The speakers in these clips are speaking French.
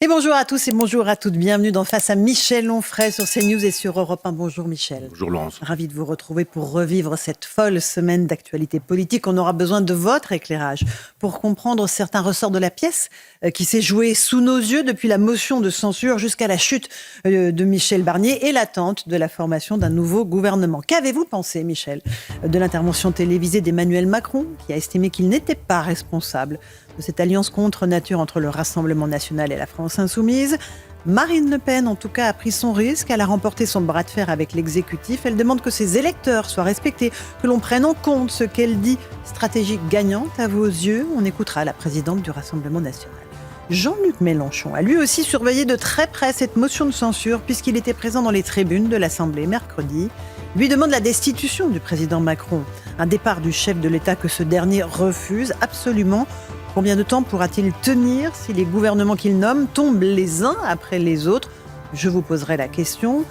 Et bonjour à tous et bonjour à toutes. Bienvenue dans Face à Michel Onfray sur CNews et sur Europe 1. Bonjour Michel. Bonjour Laurence. Ravi de vous retrouver pour revivre cette folle semaine d'actualité politique. On aura besoin de votre éclairage pour comprendre certains ressorts de la pièce qui s'est jouée sous nos yeux depuis la motion de censure jusqu'à la chute de Michel Barnier et l'attente de la formation d'un nouveau gouvernement. Qu'avez-vous pensé, Michel, de l'intervention télévisée d'Emmanuel Macron, qui a estimé qu'il n'était pas responsable de cette alliance contre nature entre le Rassemblement national et la France insoumise? Marine Le Pen, en tout cas, a pris son risque. Elle a remporté son bras de fer avec l'exécutif. Elle demande que ses électeurs soient respectés, que l'on prenne en compte ce qu'elle dit stratégie gagnante à vos yeux. On écoutera la présidente du Rassemblement national. Jean-Luc Mélenchon a lui aussi surveillé de très près cette motion de censure puisqu'il était présent dans les tribunes de l'Assemblée mercredi. Lui demande la destitution du président Macron, un départ du chef de l'État que ce dernier refuse absolument. Combien de temps pourra-t-il tenir si les gouvernements qu'il nomme tombent les uns après les autres? Je vous poserai la question.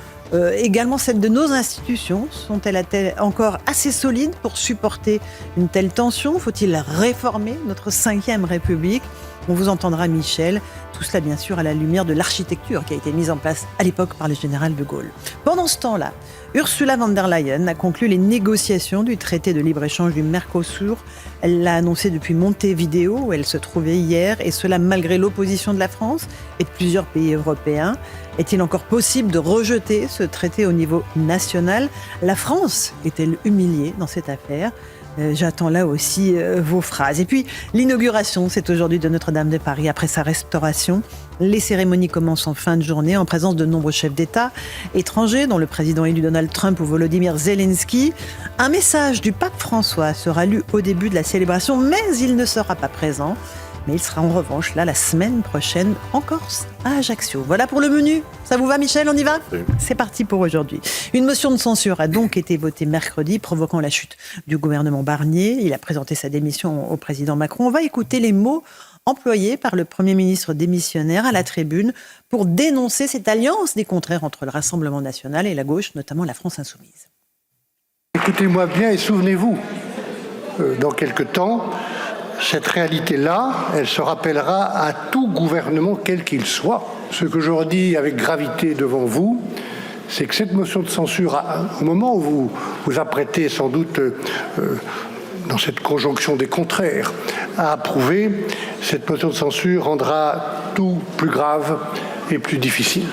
Également celle de nos institutions. Sont-elles encore assez solides pour supporter une telle tension? Faut-il réformer notre 5e République? On vous entendra, Michel. Tout cela, bien sûr, à la lumière de l'architecture qui a été mise en place à l'époque par le général de Gaulle. Pendant ce temps-là, Ursula von der Leyen a conclu les négociations du traité de libre-échange du Mercosur. Elle l'a annoncé depuis Montevideo, où elle se trouvait hier, et cela malgré l'opposition de la France et de plusieurs pays européens. Est-il encore possible de rejeter ce traité au niveau national? La France est-elle humiliée dans cette affaire? J'attends là aussi vos phrases. Et puis, l'inauguration, c'est aujourd'hui de Notre-Dame de Paris. Après sa restauration, les cérémonies commencent en fin de journée en présence de nombreux chefs d'État étrangers, dont le président élu Donald Trump ou Volodymyr Zelensky. Un message du pape François sera lu au début de la célébration, mais il ne sera pas présent. Mais il sera en revanche là la semaine prochaine en Corse, à Ajaccio. Voilà pour le menu. Ça vous va, Michel? On y va? Oui. C'est parti pour aujourd'hui. Une motion de censure a donc été votée mercredi, provoquant la chute du gouvernement Barnier. Il a présenté sa démission au président Macron. On va écouter les mots employés par le Premier ministre démissionnaire à la tribune pour dénoncer cette alliance des contraires entre le Rassemblement national et la gauche, notamment la France insoumise. Écoutez-moi bien et souvenez-vous, dans quelque temps, cette réalité-là, elle se rappellera à tout gouvernement, quel qu'il soit. Ce que je redis avec gravité devant vous, c'est que cette motion de censure, au moment où vous vous apprêtez sans doute, dans cette conjonction des contraires, à approuver, cette motion de censure rendra tout plus grave et plus difficile.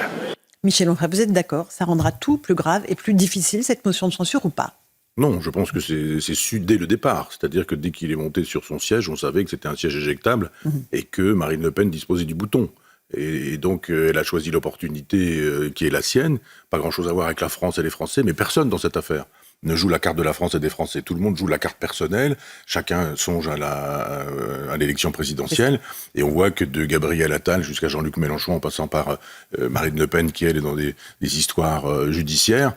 Michel Onfray, vous êtes d'accord? Ça rendra tout plus grave et plus difficile, cette motion de censure, ou pas? Non, je pense que c'est su dès le départ. C'est-à-dire que dès qu'il est monté sur son siège, on savait que c'était un siège éjectable et que Marine Le Pen disposait du bouton. Et donc, elle a choisi l'opportunité qui est la sienne. Pas grand-chose à voir avec la France et les Français, mais personne dans cette affaire ne joue la carte de la France et des Français. Tout le monde joue la carte personnelle. Chacun songe à l'élection présidentielle. Et on voit que de Gabriel Attal jusqu'à Jean-Luc Mélenchon, en passant par Marine Le Pen, qui elle est dans des histoires judiciaires,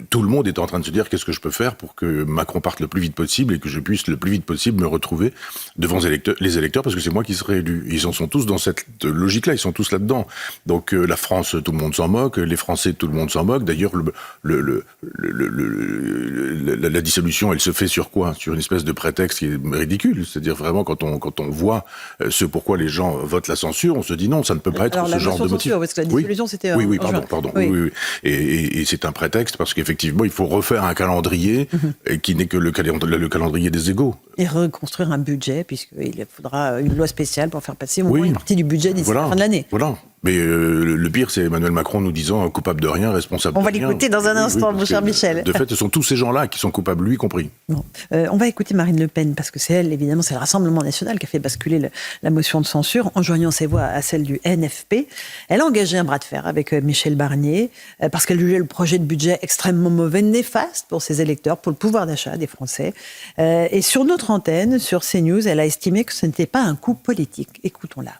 tout le monde est en train de se dire qu'est-ce que je peux faire pour que Macron parte le plus vite possible et que je puisse le plus vite possible me retrouver devant les électeurs parce que c'est moi qui serai élu. Ils en sont tous dans cette logique-là, ils sont tous là-dedans. Donc la France, tout le monde s'en moque, les Français, tout le monde s'en moque. D'ailleurs, la dissolution, elle se fait sur quoi? Sur une espèce de prétexte qui est ridicule. C'est-à-dire vraiment quand on voit ce pourquoi les gens votent la censure, on se dit non, ça ne peut pas être ce genre de motif. Parce que la dissolution, c'était oui, pardon. Oui. Et c'est un prétexte parce qu'effectivement, il faut refaire un calendrier qui n'est que le calendrier des égaux. Et reconstruire un budget, puisqu'il faudra une loi spéciale pour faire passer au moins une partie du budget d'ici la fin de l'année. Voilà. Mais le pire, c'est Emmanuel Macron nous disant coupable de rien, responsable de rien. On va l'écouter dans un instant, mon cher Michel. De fait, ce sont tous ces gens-là qui sont coupables, lui compris. Bon. On va écouter Marine Le Pen, parce que c'est elle, évidemment, c'est le Rassemblement national qui a fait basculer la motion de censure, en joignant ses voix à celle du NFP. Elle a engagé un bras de fer avec Michel Barnier, parce qu'elle jugeait le projet de budget extrêmement mauvais, néfaste pour ses électeurs, pour le pouvoir d'achat des Français. Et sur notre antenne, sur CNews, elle a estimé que ce n'était pas un coup politique. Écoutons-la.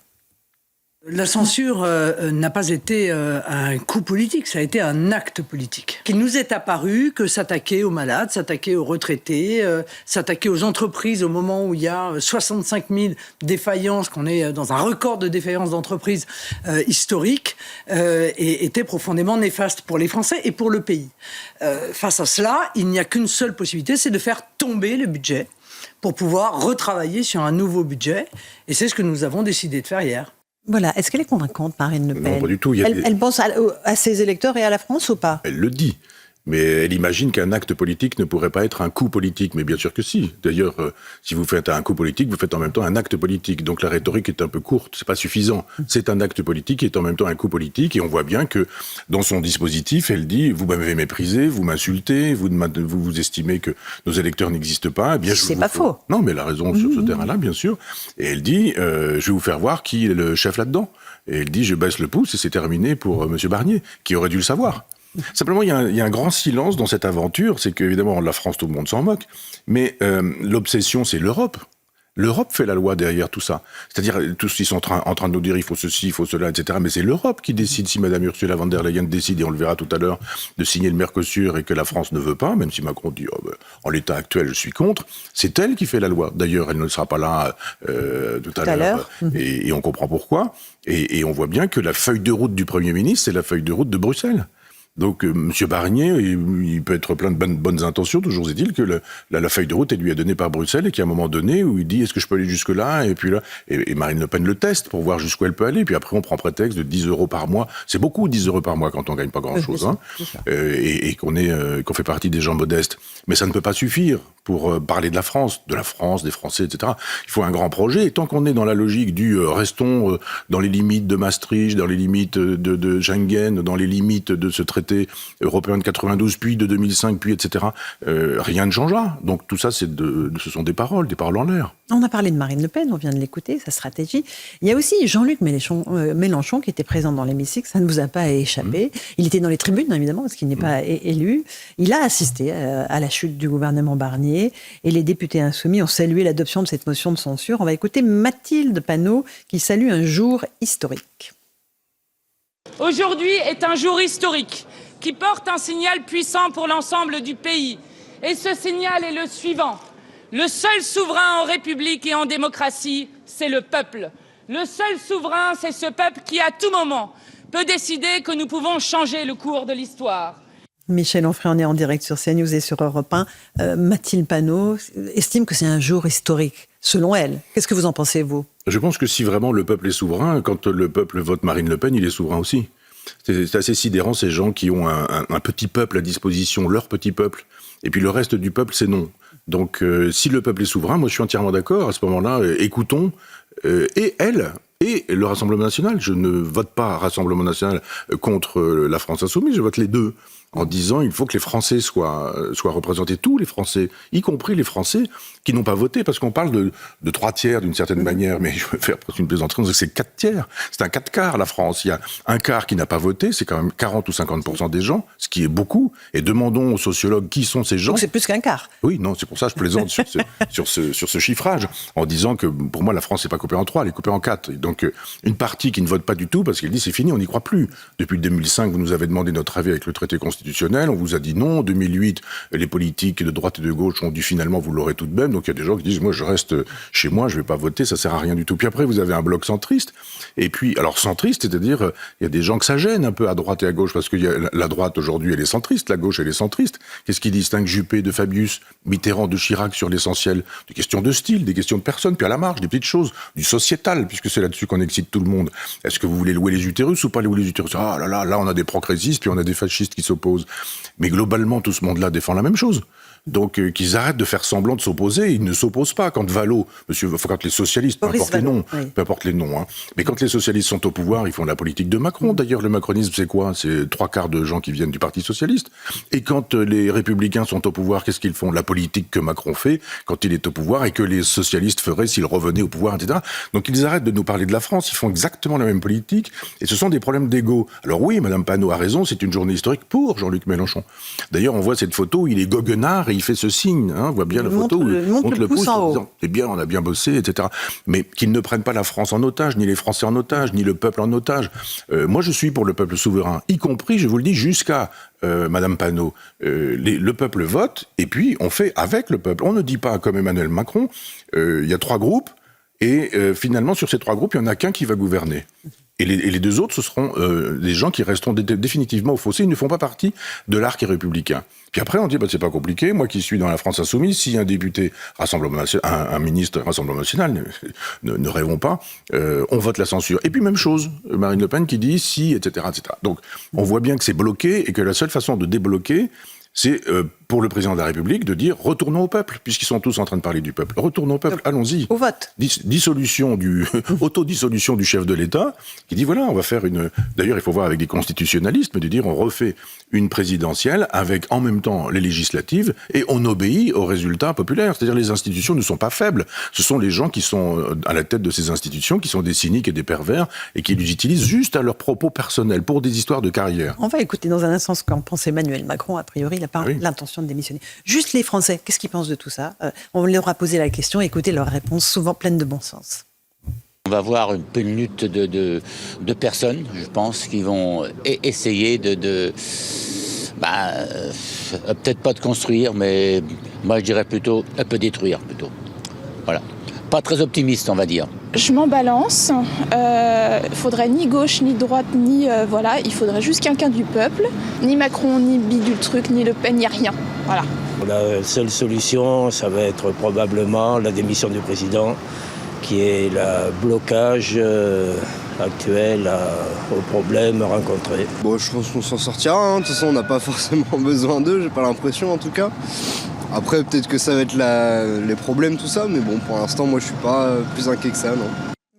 La censure n'a pas été un coup politique, ça a été un acte politique. Il nous est apparu que s'attaquer aux malades, s'attaquer aux retraités, s'attaquer aux entreprises au moment où il y a 65 000 défaillances, qu'on est dans un record de défaillances d'entreprises historique, et était profondément néfaste pour les Français et pour le pays. Face à cela, il n'y a qu'une seule possibilité, c'est de faire tomber le budget pour pouvoir retravailler sur un nouveau budget. Et c'est ce que nous avons décidé de faire hier. Voilà. Est-ce qu'elle est convaincante, Marine Le Pen? Non, pas du tout. Elle pense à ses électeurs et à la France ou pas? Elle le dit. Mais elle imagine qu'un acte politique ne pourrait pas être un coup politique. Mais bien sûr que si. D'ailleurs, si vous faites un coup politique, vous faites en même temps un acte politique. Donc la rhétorique est un peu courte, c'est pas suffisant. C'est un acte politique qui est en même temps un coup politique. Et on voit bien que dans son dispositif, elle dit, vous m'avez méprisé, vous m'insultez, vous estimez que nos électeurs n'existent pas. Eh bien, C'est pas faux. Non, mais elle a raison sur ce terrain-là, bien sûr. Et elle dit, je vais vous faire voir qui est le chef là-dedans. Et elle dit, je baisse le pouce et c'est terminé pour Monsieur Barnier, qui aurait dû le savoir. Simplement, il y a un grand silence dans cette aventure, c'est qu'évidemment, la France, tout le monde s'en moque, mais l'obsession, c'est l'Europe. L'Europe fait la loi derrière tout ça. C'est-à-dire, tous ils sont en train de nous dire il faut ceci, il faut cela, etc. Mais c'est l'Europe qui décide. Si Madame Ursula von der Leyen décide, et on le verra tout à l'heure, de signer le Mercosur et que la France ne veut pas, même si Macron dit en l'état actuel, je suis contre, c'est elle qui fait la loi. D'ailleurs, elle ne sera pas là tout à l'heure. Et on comprend pourquoi. Et on voit bien que la feuille de route du Premier ministre, c'est la feuille de route de Bruxelles. Donc, M. Barnier, il peut être plein de bonnes intentions, toujours est-il que la feuille de route, elle lui est donnée par Bruxelles et qu'à un moment donné, où il dit, est-ce que je peux aller jusque-là? Et puis là, et Marine Le Pen le teste pour voir jusqu'où elle peut aller. Puis après, on prend prétexte de 10 € par mois. C'est beaucoup, 10 € par mois, quand on gagne pas grand-chose, hein. Et qu'on fait partie des gens modestes. Mais ça ne peut pas suffire pour parler de la France, des Français, etc. Il faut un grand projet. Et tant qu'on est dans la logique du restons dans les limites de Maastricht, dans les limites de Schengen, dans les limites de ce traité européen de 92, puis de 2005, puis etc., rien ne changera. Donc tout ça, ce sont des paroles en l'air. On a parlé de Marine Le Pen, on vient de l'écouter, sa stratégie. Il y a aussi Jean-Luc Mélenchon qui était présent dans l'hémicycle, ça ne vous a pas échappé. Il était dans les tribunes, évidemment, parce qu'il n'est pas élu. Il a assisté à la chute du gouvernement Barnier et les députés insoumis ont salué l'adoption de cette motion de censure. On va écouter Mathilde Panot qui salue un jour historique. Aujourd'hui est un jour historique qui porte un signal puissant pour l'ensemble du pays. Et ce signal est le suivant. Le seul souverain en République et en démocratie, c'est le peuple. Le seul souverain, c'est ce peuple qui, à tout moment, peut décider que nous pouvons changer le cours de l'histoire. Michel Onfray, on est en direct sur CNews et sur Europe 1. Mathilde Panot estime que c'est un jour historique, selon elle. Qu'est-ce que vous en pensez, vous? Je pense que si vraiment le peuple est souverain, quand le peuple vote Marine Le Pen, il est souverain aussi. C'est assez sidérant, ces gens qui ont un petit peuple à disposition, leur petit peuple, et puis le reste du peuple, c'est non. Donc, si le peuple est souverain, moi je suis entièrement d'accord. À ce moment-là, écoutons, et elle, et le Rassemblement National. Je ne vote pas Rassemblement National contre la France Insoumise, je vote les deux. En disant il faut que les Français soient représentés, tous les Français, y compris les Français qui n'ont pas voté, parce qu'on parle de 3/4 d'une certaine manière, mais je vais faire une plaisanterie, c'est 4/4, c'est un 4/4 la France. Il y a un quart qui n'a pas voté, c'est quand même 40 ou 50% des gens, ce qui est beaucoup, et demandons aux sociologues qui sont ces gens. Donc c'est plus qu'un quart. Oui, non, c'est pour ça que je plaisante sur ce chiffrage, en disant que pour moi la France n'est pas coupée en 3, elle est coupée en 4. Et donc une partie qui ne vote pas du tout, parce qu'elle dit c'est fini, on n'y croit plus. Depuis 2005, vous nous avez demandé notre avis avec le traité constitutionnel, on vous a dit non. En 2008, les politiques de droite et de gauche ont dit finalement vous l'aurez tout de même. Donc il y a des gens qui disent moi je reste chez moi, je vais pas voter, ça sert à rien du tout. Puis après vous avez un bloc centriste. Et puis alors centriste, c'est-à-dire il y a des gens que ça gêne un peu à droite et à gauche, parce que la droite aujourd'hui elle est centriste, la gauche elle est centriste. Qu'est-ce qui distingue Juppé de Fabius, Mitterrand de Chirac sur l'essentiel? Des questions de style, des questions de personne, puis à la marge des petites choses, du sociétal, puisque c'est là-dessus qu'on excite tout le monde. Est-ce que vous voulez louer les utérus ou pas louer les utérus? Ah là on a des progressistes puis on a des fascistes qui s'opposent. Mais globalement, tout ce monde-là défend la même chose. Donc, qu'ils arrêtent de faire semblant de s'opposer. Ils ne s'opposent pas. Quand quand les socialistes, peu importe les noms, hein, mais quand les socialistes sont au pouvoir, ils font la politique de Macron. D'ailleurs, le macronisme, c'est quoi? C'est 3/4 de gens qui viennent du Parti socialiste. Et quand les républicains sont au pouvoir, qu'est-ce qu'ils font? La politique que Macron fait quand il est au pouvoir et que les socialistes feraient s'ils revenaient au pouvoir, etc. Donc, ils arrêtent de nous parler de la France. Ils font exactement la même politique. Et ce sont des problèmes d'ego. Alors oui, Madame Panot a raison, c'est une journée historique pour Jean-Luc Mélenchon. D'ailleurs, on voit cette photo où il est goguenard et il fait ce signe, hein, on voit bien la photo où il monte le pouce en disant c'est bien, on a bien bossé, etc. Mais qu'ils ne prennent pas la France en otage, ni les Français en otage, ni le peuple en otage. Moi, je suis pour le peuple souverain, y compris, je vous le dis, jusqu'à Madame Panot. Le peuple vote, et puis on fait avec le peuple. On ne dit pas comme Emmanuel Macron, il y a 3 groupes, et finalement, sur ces 3 groupes, il n'y en a qu'un qui va gouverner. Et les deux autres, ce seront des gens qui resteront définitivement au fossé. Ils ne font pas partie de l'arc républicain. Puis après, on dit, c'est pas compliqué. Moi qui suis dans la France insoumise, si un député Rassemblement National, un ministre Rassemblement National, ne rêvons pas, on vote la censure. Et puis même chose, Marine Le Pen qui dit si, etc., etc. Donc, on voit bien que c'est bloqué et que la seule façon de débloquer, c'est pour le président de la République de dire retournons au peuple, puisqu'ils sont tous en train de parler du peuple. Retournons au peuple, allons-y. Au vote. Autodissolution du chef de l'État, qui dit voilà, on va faire une. D'ailleurs, il faut voir avec des constitutionnalistes, mais de dire on refait une présidentielle avec en même temps les législatives et on obéit aux résultats populaires. C'est-à-dire les institutions ne sont pas faibles. Ce sont les gens qui sont à la tête de ces institutions qui sont des cyniques et des pervers et qui les utilisent juste à leurs propos personnels pour des histoires de carrière. On va écouter dans un instant ce qu'en pense Emmanuel Macron. A priori, il n'a pas l'intention de démissionner. Juste les Français, qu'est-ce qu'ils pensent de tout ça? On leur a posé la question, écoutez leurs réponses, souvent pleines de bon sens. On va voir une lutte de personnes, je pense, qui vont essayer peut-être pas de construire, mais moi je dirais plutôt un peu détruire plutôt. Voilà. Pas très optimiste, on va dire. Je m'en balance. Faudrait ni gauche, ni droite, ni voilà. Il faudrait juste quelqu'un du peuple. Ni Macron, ni Bidule truc, ni Le Pen, ni rien. Voilà. La seule solution, ça va être probablement la démission du président, qui est le blocage actuel aux problèmes rencontrés. Bon, je pense qu'on s'en sortira. De toute façon, on n'a pas forcément besoin d'eux. J'ai pas l'impression, en tout cas. Après, peut-être que ça va être les problèmes, tout ça, mais bon, pour l'instant, moi, je suis pas plus inquiet que ça, non.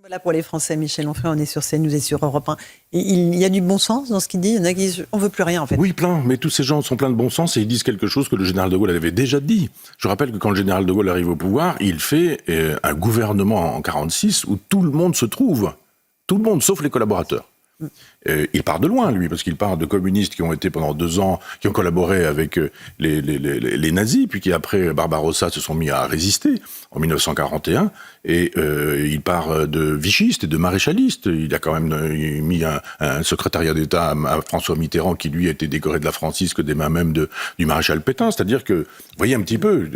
Voilà pour les Français, Michel Onfray, on est sur CNews et sur Europe 1. Il y a du bon sens dans ce qu'il dit. Il y en a qui disent on veut plus rien, en fait. Oui, plein, mais tous ces gens sont pleins de bon sens et ils disent quelque chose que le général de Gaulle avait déjà dit. Je rappelle que quand le général de Gaulle arrive au pouvoir, il fait un gouvernement en 1946 où tout le monde se trouve. Tout le monde, sauf les collaborateurs. Il part de loin, lui, parce qu'il part de communistes qui ont été pendant 2 ans, qui ont collaboré avec les nazis, puis qui, après Barbarossa, se sont mis à résister en 1941, et il part de vichistes et de maréchalistes. Il a quand même mis un secrétariat d'État à François Mitterrand, qui lui a été décoré de la Francisque des mains même du maréchal Pétain. C'est-à-dire que, vous voyez un petit peu,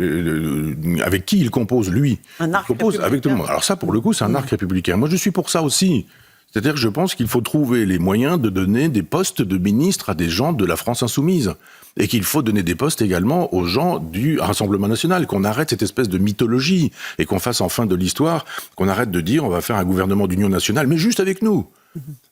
avec qui il compose, lui. Un arc il compose républicain. avec tout le monde. Alors ça, pour le coup, c'est un arc républicain. Moi, je suis pour ça aussi. C'est-à-dire que je pense qu'il faut trouver les moyens de donner des postes de ministres à des gens de la France insoumise. Et qu'il faut donner des postes également aux gens du Rassemblement National, qu'on arrête cette espèce de mythologie et qu'on fasse enfin de l'histoire, qu'on arrête de dire on va faire un gouvernement d'union nationale, mais juste avec nous.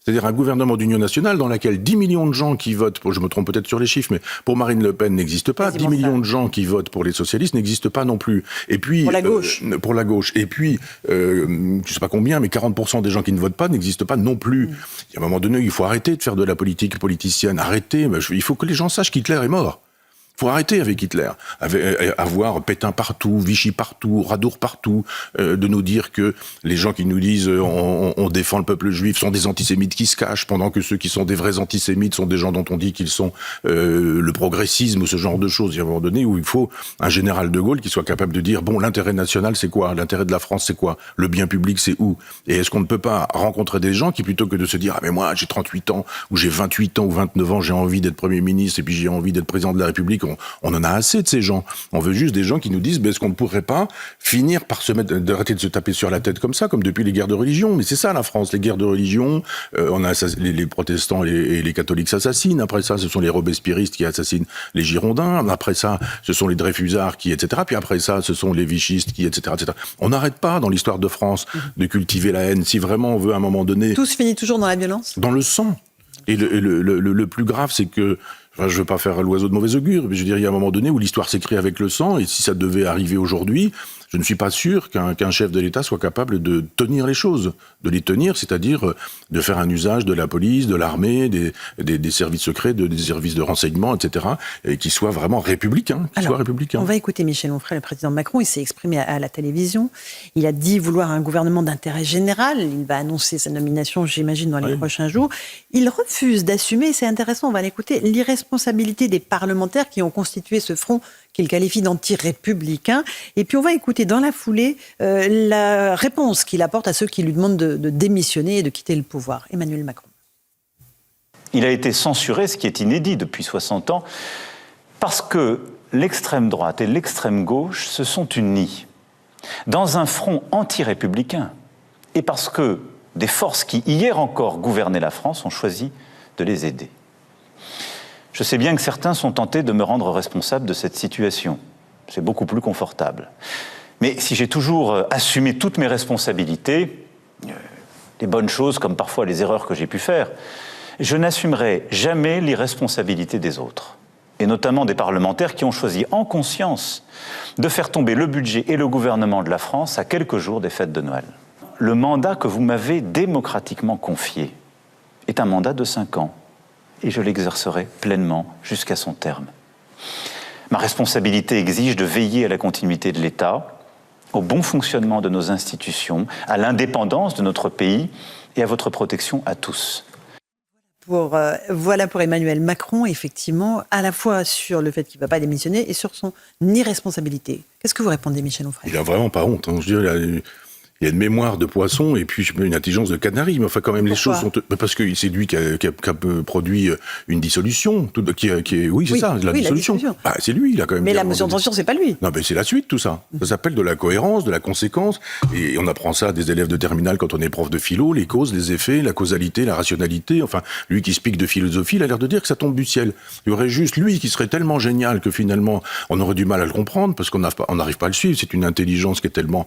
C'est-à-dire un gouvernement d'union nationale dans lequel 10 millions de gens qui votent, je me trompe peut-être sur les chiffres, mais pour Marine Le Pen n'existe pas, 10 millions de gens qui votent pour les socialistes n'existent pas non plus. Et puis, pour la gauche. Pour la gauche. Et puis, je sais pas combien, mais 40% des gens qui ne votent pas n'existent pas non plus. Il y a un moment donné, il faut arrêter de faire de la politique politicienne. Arrêter. Il faut que les gens sachent qu'Hitler est mort. Il faut arrêter avec Hitler, avoir Pétain partout, Vichy partout, Radour partout, de nous dire que les gens qui nous disent on défend le peuple juif sont des antisémites qui se cachent, pendant que ceux qui sont des vrais antisémites sont des gens dont on dit qu'ils sont le progressisme ou ce genre de choses. Il y a un moment donné où il faut un général de Gaulle qui soit capable de dire bon, l'intérêt national c'est quoi? L'intérêt de la France c'est quoi? Le bien public c'est où? Et est-ce qu'on ne peut pas rencontrer des gens qui, plutôt que de se dire ah mais moi j'ai 38 ans ou j'ai 28 ans ou 29 ans, j'ai envie d'être Premier ministre et puis j'ai envie d'être président de la République, on en a assez de ces gens. On veut juste des gens qui nous disent est-ce qu'on ne pourrait pas finir par d'arrêter de se taper sur la tête comme ça, comme depuis les guerres de religion. Mais c'est ça la France, les guerres de religion. On a les protestants et les catholiques s'assassinent. Après ça, ce sont les robespierristes qui assassinent les Girondins. Après ça, ce sont les Dreyfusards qui, etc. Puis après ça, ce sont les vichistes qui, etc., etc. On n'arrête pas dans l'histoire de France de cultiver la haine. Si vraiment on veut à un moment donné... Tout se finit toujours dans la violence? Dans le sang. Et le plus grave, c'est que je ne veux pas faire l'oiseau de mauvais augure, mais je veux dire, il y a un moment donné où l'histoire s'écrit avec le sang, et si ça devait arriver aujourd'hui, je ne suis pas sûr qu'un chef de l'État soit capable de tenir les choses, de les tenir, c'est-à-dire de faire un usage de la police, de l'armée, des services secrets, des services de renseignement, etc., et qui soit vraiment républicain. On va écouter Michel Onfray, le président Macron. Il s'est exprimé à la télévision. Il a dit vouloir un gouvernement d'intérêt général. Il va annoncer sa nomination, j'imagine, dans les prochains jours. Il refuse d'assumer, c'est intéressant, on va l'écouter, l'irresponsabilité des parlementaires qui ont constitué ce front qu'il qualifie d'anti-républicain. Et puis on va écouter dans la foulée la réponse qu'il apporte à ceux qui lui demandent de démissionner et de quitter le pouvoir. Emmanuel Macron. Il a été censuré, ce qui est inédit depuis 60 ans, parce que l'extrême droite et l'extrême gauche se sont unis dans un front anti-républicain. Et parce que des forces qui, hier encore, gouvernaient la France, ont choisi de les aider. Je sais bien que certains sont tentés de me rendre responsable de cette situation. C'est beaucoup plus confortable. Mais si j'ai toujours assumé toutes mes responsabilités, les bonnes choses comme parfois les erreurs que j'ai pu faire, je n'assumerai jamais l'irresponsabilité des autres, et notamment des parlementaires qui ont choisi en conscience de faire tomber le budget et le gouvernement de la France à quelques jours des fêtes de Noël. Le mandat que vous m'avez démocratiquement confié est un mandat de 5 ans, et je l'exercerai pleinement jusqu'à son terme. Ma responsabilité exige de veiller à la continuité de l'État, au bon fonctionnement de nos institutions, à l'indépendance de notre pays et à votre protection à tous. Voilà pour Emmanuel Macron, effectivement, à la fois sur le fait qu'il ne va pas démissionner et sur son irresponsabilité. Qu'est-ce que vous répondez, Michel Onfray ? Il n'a vraiment pas honte. Je dirais, il y a une mémoire de poisson et puis une intelligence de canari. Mais enfin, quand même, Pourquoi ? les choses sont... Parce que c'est lui qui a produit une dissolution. Oui, c'est ça, la dissolution. C'est lui, il a quand même... Mais la motion de censure, c'est pas lui. Non, mais c'est la suite, tout ça. Ça s'appelle de la cohérence, de la conséquence. Et on apprend ça à des élèves de terminale quand on est prof de philo, les causes, les effets, la causalité, la rationalité. Enfin, lui qui se pique de philosophie, il a l'air de dire que ça tombe du ciel. Il y aurait juste lui qui serait tellement génial que finalement, on aurait du mal à le comprendre parce qu'on n'arrive pas à le suivre. C'est une intelligence qui est tellement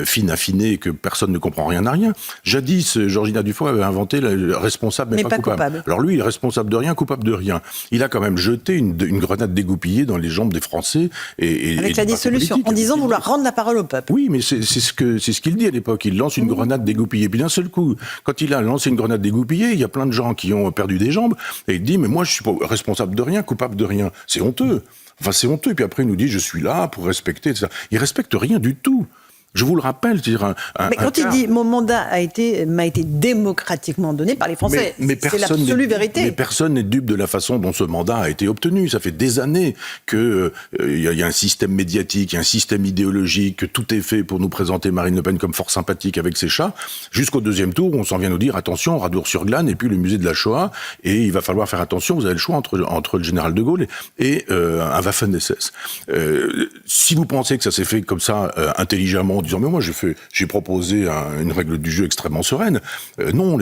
fine, affinée, que personne ne comprend rien à rien. Jadis, Georgina Dufour avait inventé le responsable mais pas coupable. Alors lui, il est responsable de rien, coupable de rien. Il a quand même jeté une grenade dégoupillée dans les jambes des Français avec la dissolution, en disant vouloir rendre la parole au peuple. Oui, mais c'est ce qu'il dit à l'époque. Il lance une grenade dégoupillée. Puis d'un seul coup, quand il a lancé une grenade dégoupillée, il y a plein de gens qui ont perdu des jambes et il dit mais moi je suis pas responsable de rien, coupable de rien. C'est honteux. Enfin c'est honteux. Et puis après il nous dit je suis là pour respecter, etc. Il respecte rien du tout. Je vous le rappelle, c'est-à-dire mais quand il dit mon mandat m'a été démocratiquement donné par les Français, c'est l'absolue vérité. Mais personne n'est dupe de la façon dont ce mandat a été obtenu. Ça fait des années que y a un système médiatique, un système idéologique, que tout est fait pour nous présenter Marine Le Pen comme fort sympathique avec ses chats, jusqu'au deuxième tour où on s'en vient nous dire attention, Radour-sur-Glane et puis le musée de la Shoah, et il va falloir faire attention. Vous avez le choix entre le général de Gaulle et un Waffen-SS. Si vous pensez que ça s'est fait comme ça intelligemment, en disant mais moi j'ai proposé une règle du jeu extrêmement sereine. Non,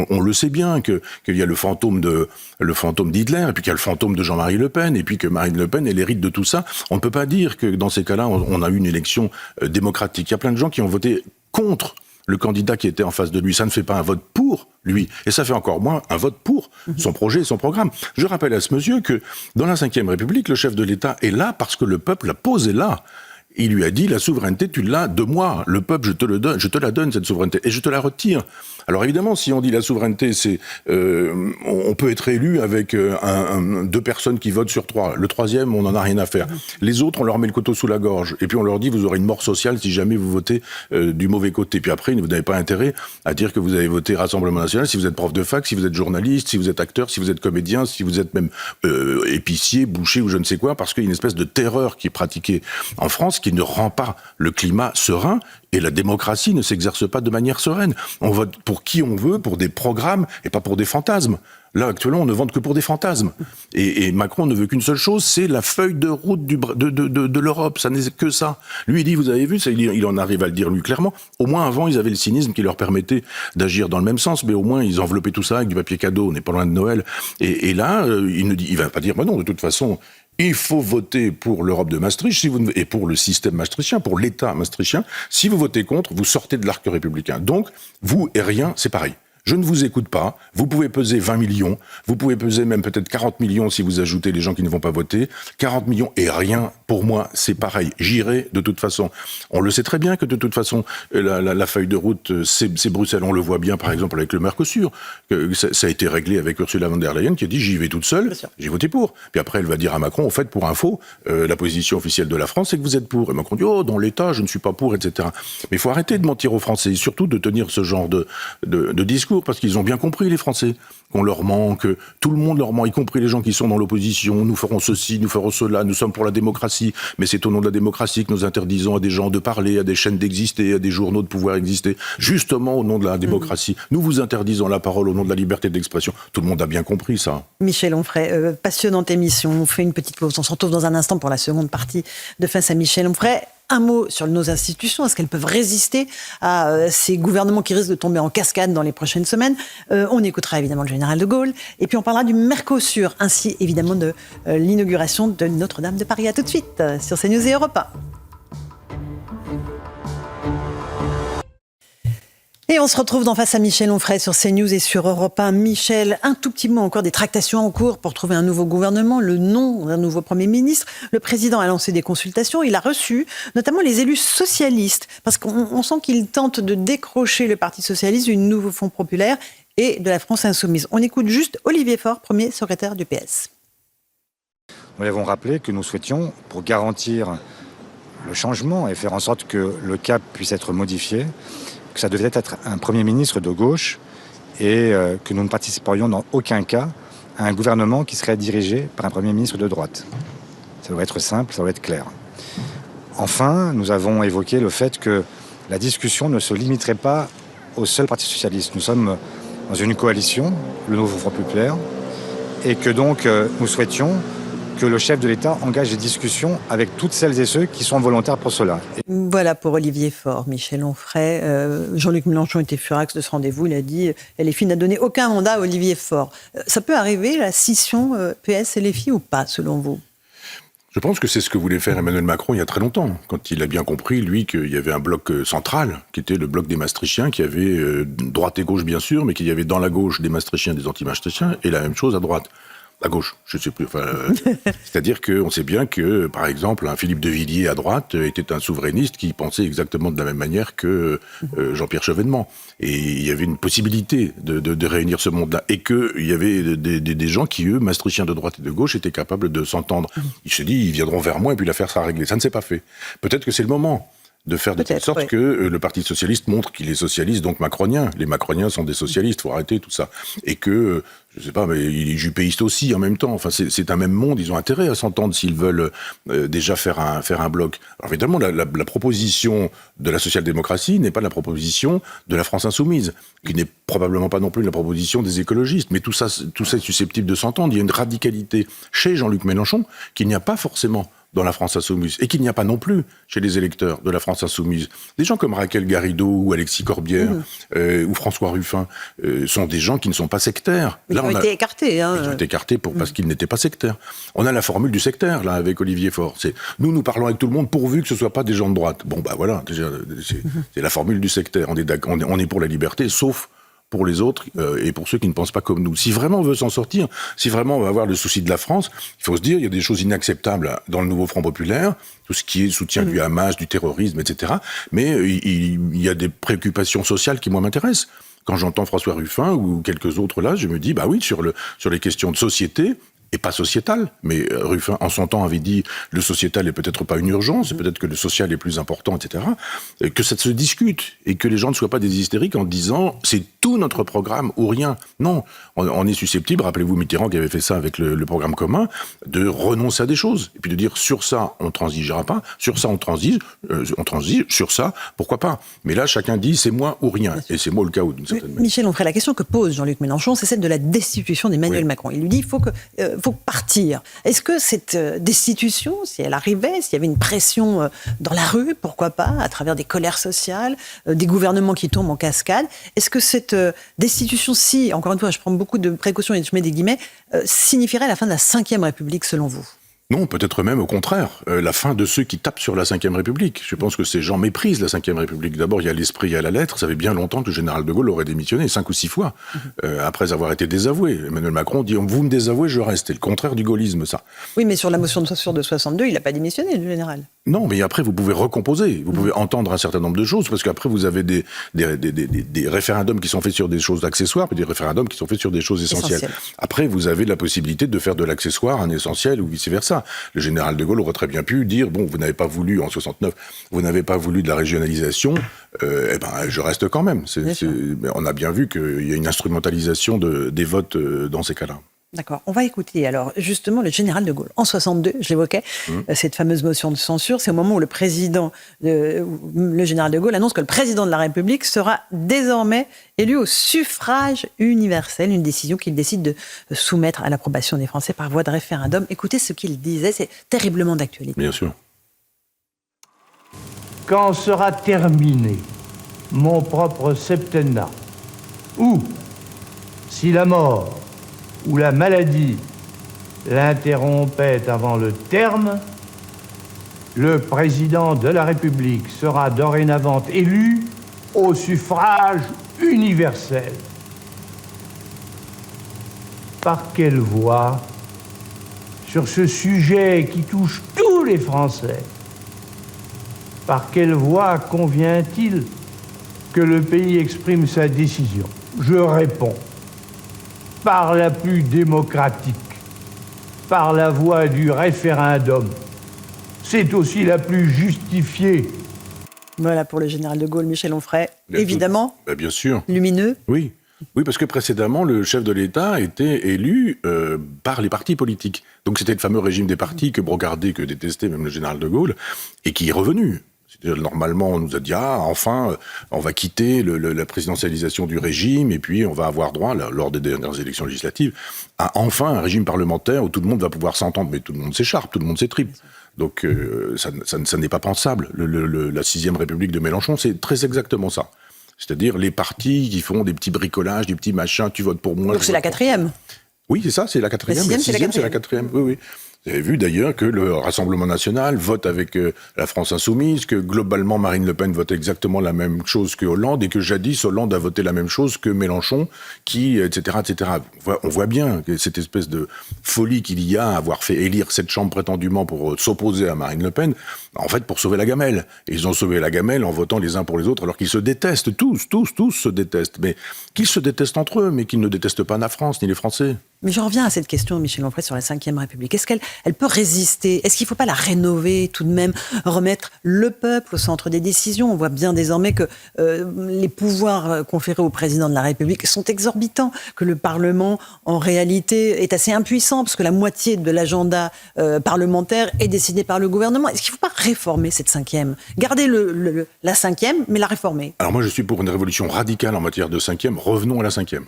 on le sait bien qu'il y a le fantôme d'Hitler et puis qu'il y a le fantôme de Jean-Marie Le Pen et puis que Marine Le Pen est l'hérite de tout ça. On ne peut pas dire que dans ces cas-là on a eu une élection démocratique. Il y a plein de gens qui ont voté contre le candidat qui était en face de lui. Ça ne fait pas un vote pour lui. Et ça fait encore moins un vote pour son projet et son programme. Je rappelle à ce monsieur que dans la Ve République, le chef de l'État est là parce que le peuple l'a posé là. Il lui a dit, la souveraineté, tu l'as de moi. Le peuple, je te la donne, cette souveraineté. Et je te la retire. Alors évidemment, si on dit la souveraineté, c'est on peut être élu avec 2 personnes qui votent sur 3. Le 3e, on n'en a rien à faire. Les autres, on leur met le couteau sous la gorge. Et puis on leur dit, vous aurez une mort sociale si jamais vous votez du mauvais côté. Puis après, vous n'avez pas intérêt à dire que vous avez voté Rassemblement National si vous êtes prof de fac, si vous êtes journaliste, si vous êtes acteur, si vous êtes comédien, si vous êtes même épicier, boucher ou je ne sais quoi, parce qu'il y a une espèce de terreur qui est pratiquée en France qui ne rend pas le climat serein. Et la démocratie ne s'exerce pas de manière sereine. On vote pour qui on veut, pour des programmes et pas pour des fantasmes. Là, actuellement, on ne vote que pour des fantasmes. Et Macron ne veut qu'une seule chose, c'est la feuille de route de l'Europe. Ça n'est que ça. Lui, il dit, vous avez vu, il en arrive à le dire lui clairement. Au moins, avant, ils avaient le cynisme qui leur permettait d'agir dans le même sens, mais au moins, ils enveloppaient tout ça avec du papier cadeau. On n'est pas loin de Noël. Et là, il va pas dire, bah non, de toute façon, il faut voter pour l'Europe de Maastricht et pour le système maastrichtien, pour l'État maastrichtien. Si vous votez contre, vous sortez de l'arc républicain. Donc, vous et rien, c'est pareil. Je ne vous écoute pas, vous pouvez peser 20 millions, vous pouvez peser même peut-être 40 millions si vous ajoutez les gens qui ne vont pas voter. 40 millions et rien, pour moi, c'est pareil. J'irai de toute façon. On le sait très bien que de toute façon, la feuille de route, c'est Bruxelles. On le voit bien, par exemple, avec le Mercosur. Ça a été réglé avec Ursula von der Leyen qui a dit « j'y vais toute seule, j'ai voté pour ». Puis après, elle va dire à Macron, au fait, pour info, la position officielle de la France, c'est que vous êtes pour. Et Macron dit « oh, dans l'État, je ne suis pas pour, etc. » Mais il faut arrêter de mentir aux Français et surtout de tenir ce genre de discours. Parce qu'ils ont bien compris, les Français, qu'on leur ment, que tout le monde leur ment, y compris les gens qui sont dans l'opposition. Nous ferons ceci, nous ferons cela, nous sommes pour la démocratie, mais c'est au nom de la démocratie que nous interdisons à des gens de parler, à des chaînes d'exister, à des journaux de pouvoir exister, justement au nom de la démocratie. Nous vous interdisons la parole au nom de la liberté d'expression. Tout le monde a bien compris ça. Michel Onfray, passionnante émission. On fait une petite pause. On se retrouve dans un instant pour la seconde partie de Face à Michel Onfray. Un mot sur nos institutions. Est-ce qu'elles peuvent résister à ces gouvernements qui risquent de tomber en cascade dans les prochaines semaines? On écoutera évidemment le général de Gaulle. Et puis on parlera du Mercosur, ainsi évidemment de l'inauguration de Notre-Dame de Paris. À tout de suite sur CNews et Europe 1. Et on se retrouve dans Face à Michel Onfray sur CNews et sur Europe 1. Michel, un tout petit mot encore des tractations en cours pour trouver un nouveau gouvernement, le nom d'un nouveau Premier ministre. Le président a lancé des consultations. Il a reçu notamment les élus socialistes parce qu'on sent qu'il tente de décrocher le Parti socialiste du nouveau Front populaire et de la France insoumise. On écoute juste Olivier Faure, premier secrétaire du PS. Nous avons rappelé que nous souhaitions, pour garantir le changement et faire en sorte que le cap puisse être modifié, que ça devait être un Premier ministre de gauche et que nous ne participerions dans aucun cas à un gouvernement qui serait dirigé par un Premier ministre de droite. Ça doit être simple, ça doit être clair. Enfin, nous avons évoqué le fait que la discussion ne se limiterait pas au seul Parti socialiste. Nous sommes dans une coalition, le nouveau Front populaire, et que donc nous souhaitions que le chef de l'État engage des discussions avec toutes celles et ceux qui sont volontaires pour cela. Voilà pour Olivier Faure. Michel Onfray, Jean-Luc Mélenchon était furax de ce rendez-vous. Il a dit LFI n'a donné aucun mandat à Olivier Faure. Ça peut arriver, la scission PS-LFI ou pas, selon vous? Je pense que c'est ce que voulait faire Emmanuel Macron il y a très longtemps, quand il a bien compris, lui, qu'il y avait un bloc central, qui était le bloc des Maastrichtiens, qui avait droite et gauche, bien sûr, mais qu'il y avait dans la gauche des Maastrichtiens et des anti-Maastrichtiens, et la même chose à droite. À gauche, je ne sais plus. C'est-à-dire qu'on sait bien que, par exemple, un Philippe de Villiers à droite était un souverainiste qui pensait exactement de la même manière que Jean-Pierre Chevènement. Et il y avait une possibilité de réunir ce monde-là. Et qu'il y avait des gens qui, eux, maastrichtiens de droite et de gauche, étaient capables de s'entendre. Il se dit, ils viendront vers moi et puis l'affaire sera réglée. Ça ne s'est pas fait. Peut-être que c'est le moment de faire de telle sorte que le Parti socialiste montre qu'il est socialiste, donc macronien. Les macroniens sont des socialistes, il faut arrêter tout ça. Et que, je ne sais pas, mais il est juppéiste aussi en même temps. Enfin, c'est un même monde, ils ont intérêt à s'entendre s'ils veulent déjà faire un bloc. Alors évidemment, la proposition de la social-démocratie n'est pas la proposition de la France insoumise, qui n'est probablement pas non plus la proposition des écologistes. Mais tout ça est susceptible de s'entendre. Il y a une radicalité chez Jean-Luc Mélenchon qu'il n'y a pas forcément dans la France insoumise, et qu'il n'y a pas non plus chez les électeurs de la France insoumise. Des gens comme Raquel Garrido ou Alexis Corbière ou François Ruffin sont des gens qui ne sont pas sectaires. Ils ont été écartés. Ils ont été écartés parce qu'ils n'étaient pas sectaires. On a la formule du sectaire, là, avec Olivier Faure. C'est nous parlons avec tout le monde pourvu que ce ne soit pas des gens de droite. Bon, bah voilà, c'est la formule du sectaire. On est pour la liberté, sauf pour les autres et pour ceux qui ne pensent pas comme nous. Si vraiment on veut s'en sortir, si vraiment on va avoir le souci de la France, il faut se dire, il y a des choses inacceptables dans le nouveau Front populaire, tout ce qui est soutien du Hamas, du terrorisme, etc. Mais il y a des préoccupations sociales qui, moi, m'intéressent. Quand j'entends François Ruffin ou quelques autres là, je me dis, bah oui, sur les questions de société, et pas sociétal, mais Ruffin, en son temps, avait dit le sociétal n'est peut-être pas une urgence, peut-être que le social est plus important, etc., que ça se discute, et que les gens ne soient pas des hystériques en disant c'est tout notre programme ou rien. Non, on est susceptible, rappelez-vous Mitterrand qui avait fait ça avec le programme commun, de renoncer à des choses, et puis de dire sur ça, on ne transigera pas, sur ça, on transige, sur ça, pourquoi pas. Mais là, chacun dit c'est moi ou rien, et c'est moi le chaos d'une certaine manière. Michel Onfray, la question que pose Jean-Luc Mélenchon, c'est celle de la destitution d'Emmanuel Macron. Il lui dit il faut partir. Est-ce que cette destitution, si elle arrivait, s'il y avait une pression dans la rue, pourquoi pas, à travers des colères sociales, des gouvernements qui tombent en cascade, est-ce que cette destitution, si, encore une fois, je prends beaucoup de précautions et je mets des guillemets, signifierait la fin de la Ve République selon vous ? Non, peut-être même au contraire, la fin de ceux qui tapent sur la Ve République. Je pense que ces gens méprisent la Ve République. D'abord, il y a l'esprit, il y a la lettre. Ça fait bien longtemps que le général de Gaulle aurait démissionné, 5 ou 6 fois, après avoir été désavoué. Emmanuel Macron dit « vous me désavouez, je reste ». C'est le contraire du gaullisme, ça. Oui, mais sur la motion de censure de 62, il n'a pas démissionné, le général. Non, mais après, vous pouvez recomposer. Vous pouvez entendre un certain nombre de choses, parce qu'après, vous avez des référendums qui sont faits sur des choses accessoires, puis des référendums qui sont faits sur des choses essentielles. Après, vous avez la possibilité de faire de l'accessoire un essentiel ou vice-versa. Le général de Gaulle aurait très bien pu dire, bon, vous n'avez pas voulu, en 69, vous n'avez pas voulu de la régionalisation, je reste quand même. Mais on a bien vu qu'il y a une instrumentalisation des votes dans ces cas-là. D'accord. On va écouter alors justement le général de Gaulle. En 62, je l'évoquais, cette fameuse motion de censure, c'est au moment où le général de Gaulle annonce que le président de la République sera désormais élu au suffrage universel, une décision qu'il décide de soumettre à l'approbation des Français par voie de référendum. Écoutez ce qu'il disait, c'est terriblement d'actualité. Bien sûr. quand sera terminé mon propre septennat, ou si la mort ou la maladie l'interrompait avant le terme, le président de la République sera dorénavant élu au suffrage universel. Par quelle voie, sur ce sujet qui touche tous les Français, par quelle voie convient-il que le pays exprime sa décision? Je réponds, par la plus démocratique, par la voie du référendum. C'est aussi la plus justifiée. Voilà pour le général de Gaulle, Michel Onfray. Évidemment, bien sûr. lumineux. Oui. Oui, parce que précédemment, le chef de l'État était élu par les partis politiques. Donc c'était le fameux régime des partis que brocardait, que détestait même le général de Gaulle, et qui est revenu. C'est-à-dire, normalement, on nous a dit, enfin, on va quitter la présidentialisation du régime, et puis on va avoir droit, lors des dernières élections législatives, à enfin un régime parlementaire où tout le monde va pouvoir s'entendre. Mais tout le monde s'écharpe, tout le monde s'étripe. Donc ça n'est pas pensable. La 6e République de Mélenchon, c'est très exactement ça. C'est-à-dire les partis qui font des petits bricolages, des petits machins, tu votes pour moi. Donc c'est la 4e. Oui, c'est ça, c'est la 4e. La 6e, c'est la 4e. Oui, oui. Vous avez vu d'ailleurs que le Rassemblement national vote avec la France insoumise, que globalement Marine Le Pen vote exactement la même chose que Hollande, et que jadis Hollande a voté la même chose que Mélenchon, etc., etc. On voit bien que cette espèce de folie qu'il y a à avoir fait élire cette chambre prétendument pour s'opposer à Marine Le Pen, en fait pour sauver la gamelle. Et ils ont sauvé la gamelle en votant les uns pour les autres, alors qu'ils se détestent, tous se détestent. Mais qu'ils se détestent entre eux, mais qu'ils ne détestent pas la France, ni les Français. Mais je reviens à cette question, Michel Onfray, sur la 5e République. Est-ce qu'elle peut résister? Est-ce qu'il ne faut pas la rénover tout de même, remettre le peuple au centre des décisions? On voit bien désormais que les pouvoirs conférés au président de la République sont exorbitants, que le Parlement, en réalité, est assez impuissant, parce que la moitié de l'agenda parlementaire est décidé par le gouvernement. Est-ce qu'il ne faut pas réformer cette 5e? Garder la 5e, mais la réformer? Alors moi, je suis pour une révolution radicale en matière de 5e. Revenons à la 5e.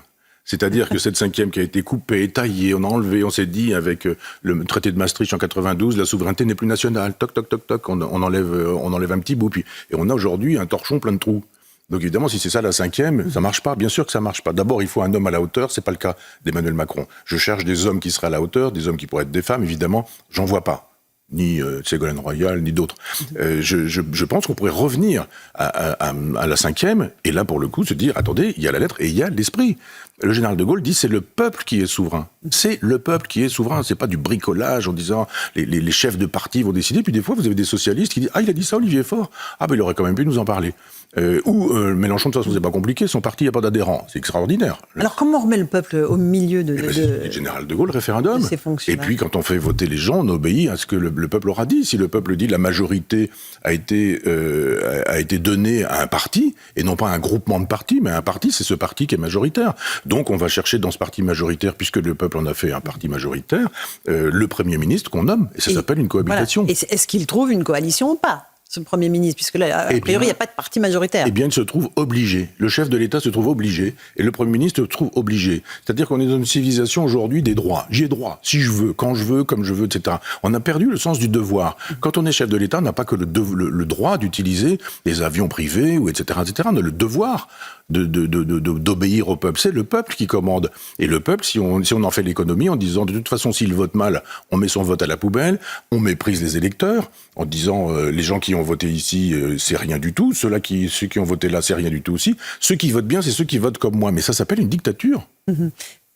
C'est-à-dire que cette 5e qui a été coupée, taillée, on a enlevé, on s'est dit avec le traité de Maastricht en 92, la souveraineté n'est plus nationale. Toc, toc, toc, toc, on enlève un petit bout. Et on a aujourd'hui un torchon plein de trous. Donc évidemment, si c'est ça la 5e, ça marche pas. Bien sûr que ça marche pas. D'abord, il faut un homme à la hauteur. C'est pas le cas d'Emmanuel Macron. Je cherche des hommes qui seraient à la hauteur, des hommes qui pourraient être des femmes. Évidemment, j'en vois pas. Ni Ségolène Royal, ni d'autres. Je pense qu'on pourrait revenir à la 5e, et là, pour le coup, se dire, attendez, il y a la lettre et il y a l'esprit. Le général de Gaulle dit, c'est le peuple qui est souverain. C'est le peuple qui est souverain. C'est pas du bricolage en disant, les chefs de parti vont décider, puis des fois, vous avez des socialistes qui disent, il a dit ça, Olivier Faure. Il aurait quand même pu nous en parler. Mélenchon, de toute façon, c'est pas compliqué, son parti, il n'y a pas d'adhérents. C'est extraordinaire. Alors, comment on remet le peuple au milieu de le général de Gaulle, référendum. Et puis, quand on fait voter les gens, on obéit à ce que le peuple aura dit. Si le peuple dit la majorité a été donnée à un parti, et non pas à un groupement de partis, mais à un parti, c'est ce parti qui est majoritaire. Donc, on va chercher dans ce parti majoritaire, puisque le peuple en a fait un parti majoritaire, le Premier ministre qu'on nomme, et ça s'appelle une cohabitation. Voilà. Et est-ce qu'il trouve une coalition ou pas, ce Premier ministre, puisque là, a priori, il n'y a pas de parti majoritaire. Eh bien, il se trouve obligé. Le chef de l'État se trouve obligé, et le Premier ministre se trouve obligé. C'est-à-dire qu'on est dans une civilisation aujourd'hui des droits. J'ai droit, si je veux, quand je veux, comme je veux, etc. On a perdu le sens du devoir. Quand on est chef de l'État, on n'a pas que le droit d'utiliser des avions privés, ou etc., etc. On a le devoir d'obéir au peuple. C'est le peuple qui commande. Et le peuple, si on en fait l'économie en disant, de toute façon, s'il vote mal, on met son vote à la poubelle, on méprise les électeurs, en disant, les gens qui ont voté ici, c'est rien du tout, ceux qui ont voté là, c'est rien du tout aussi. Ceux qui votent bien, c'est ceux qui votent comme moi. Mais ça s'appelle une dictature. Mmh.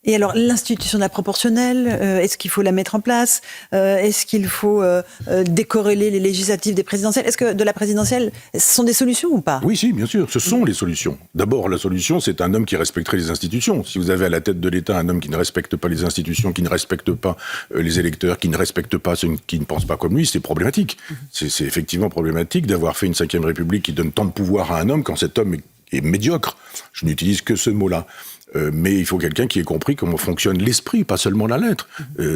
Et alors, l'institution de la proportionnelle, est-ce qu'il faut la mettre en place? Est-ce qu'il faut décorréler les législatives des présidentielles? Est-ce que de la présidentielle, ce sont des solutions ou pas? Oui, si, bien sûr, ce sont les solutions. D'abord, la solution, c'est un homme qui respecterait les institutions. Si vous avez à la tête de l'État un homme qui ne respecte pas les institutions, qui ne respecte pas les électeurs, qui ne respecte pas ceux qui ne pensent pas comme lui, c'est problématique. C'est effectivement problématique d'avoir fait une 5e République qui donne tant de pouvoir à un homme quand cet homme est médiocre. Je n'utilise que ce mot-là. Mais il faut quelqu'un qui ait compris comment fonctionne l'esprit, pas seulement la lettre.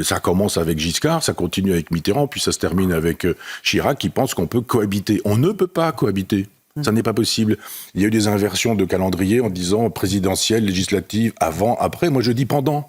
Ça commence avec Giscard, ça continue avec Mitterrand, puis ça se termine avec Chirac, qui pense qu'on peut cohabiter. On ne peut pas cohabiter. Ça n'est pas possible. Il y a eu des inversions de calendrier en disant présidentielle, législative, avant, après. Moi, je dis pendant.